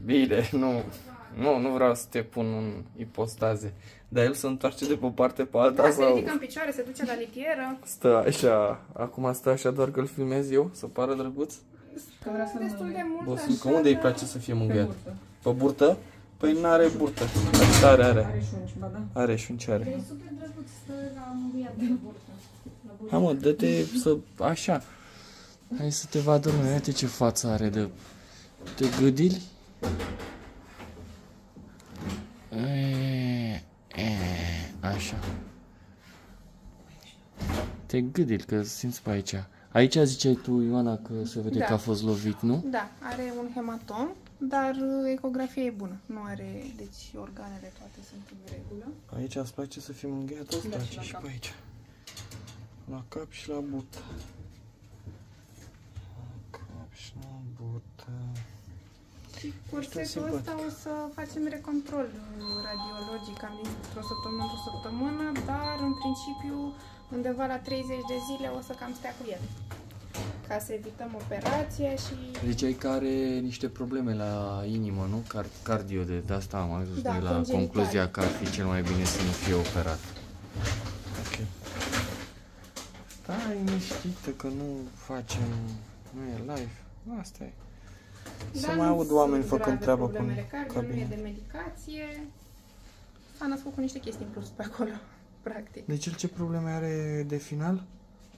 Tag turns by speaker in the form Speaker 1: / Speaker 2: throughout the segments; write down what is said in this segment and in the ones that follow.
Speaker 1: Bine, nu vreau să te pun în ipostaze. Dar el se întoarce de pe o parte pe alta
Speaker 2: da,
Speaker 1: sau...
Speaker 2: se ridică în picioare, se duce la litieră.
Speaker 1: Stă așa, acum stă așa doar că îl filmez eu, să pară drăguț?
Speaker 2: Stă destul de mult
Speaker 1: Băsucă,
Speaker 2: așa,
Speaker 1: unde îi
Speaker 2: dar-
Speaker 1: place să fie mângâiat?
Speaker 3: Pe burtă.
Speaker 1: Pe burtă? Păi n-are burtă. Are.
Speaker 3: Are șunci, ba da.
Speaker 1: Are șunci, are.
Speaker 4: E super drăguț, stă la mângâiat de burtă.
Speaker 1: Hai mă, dă-te să... așa. Hai să te vadă lumea, uite ce față are de gâdili. Așa. Te gâdili, că simți pe aici. Aici ziceai tu, Ioana, că se vede
Speaker 2: Da.
Speaker 1: că a fost lovit, nu?
Speaker 2: Da, are un hematom, dar ecografia e bună. Nu are, deci organele toate sunt în regulă.
Speaker 1: Aici îți place să fii mângâiat ăsta,
Speaker 3: Da, și la
Speaker 1: și
Speaker 3: cap.
Speaker 1: pe aici. La cap și la burtă. La cap și la burtă.
Speaker 2: Și cursetul ăsta o să facem recontrol radiologic, am zis într-o săptămână, dar în principiu undeva la 30 de zile o să cam stea cu el. Ca să evităm operația și...
Speaker 1: Ziceai că are niște probleme la inimă, nu? Cardio de asta am ajuns
Speaker 2: Da,
Speaker 1: noi la
Speaker 2: congenitale.
Speaker 1: concluzia că ar fi cel mai bine să nu fie operat. Ok. Stai liniștită că nu facem... Nu e live. Asta e. Să
Speaker 2: Dar
Speaker 1: mai
Speaker 2: nu
Speaker 1: aud oameni
Speaker 2: sunt
Speaker 1: făcând
Speaker 2: grave
Speaker 1: treabă cu
Speaker 2: problemele cardio, nu e
Speaker 1: cabine.
Speaker 2: de medicație. S-a născut cu niște chestii în plus pe acolo, practic.
Speaker 1: Deci el ce probleme are de final?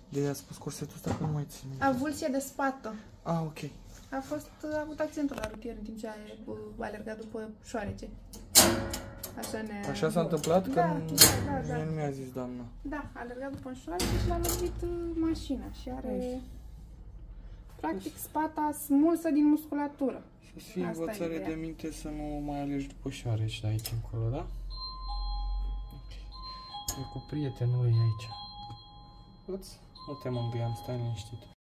Speaker 1: De a spus corsetul ăsta că nu mai ține.
Speaker 2: Avulsie de spată.
Speaker 1: Ah, ok.
Speaker 2: A avut accentul la rutier în timp ce a alergat după șoarece.
Speaker 1: Așa s-a întâmplat? Că
Speaker 2: Da, da.
Speaker 1: mie nu mi-a zis doamna.
Speaker 2: Da, a alergat după un șoarece și l-a lovit mașina și are... Practic spata smulsă din musculatură.
Speaker 1: Să-ți fie
Speaker 2: Asta e
Speaker 1: învățare
Speaker 2: ideea.
Speaker 1: de minte să nu mai alegi după șoareci de aici încolo, da? Ok. E cu prietenul lui aici. Nu te mângâiam, stai liniștit.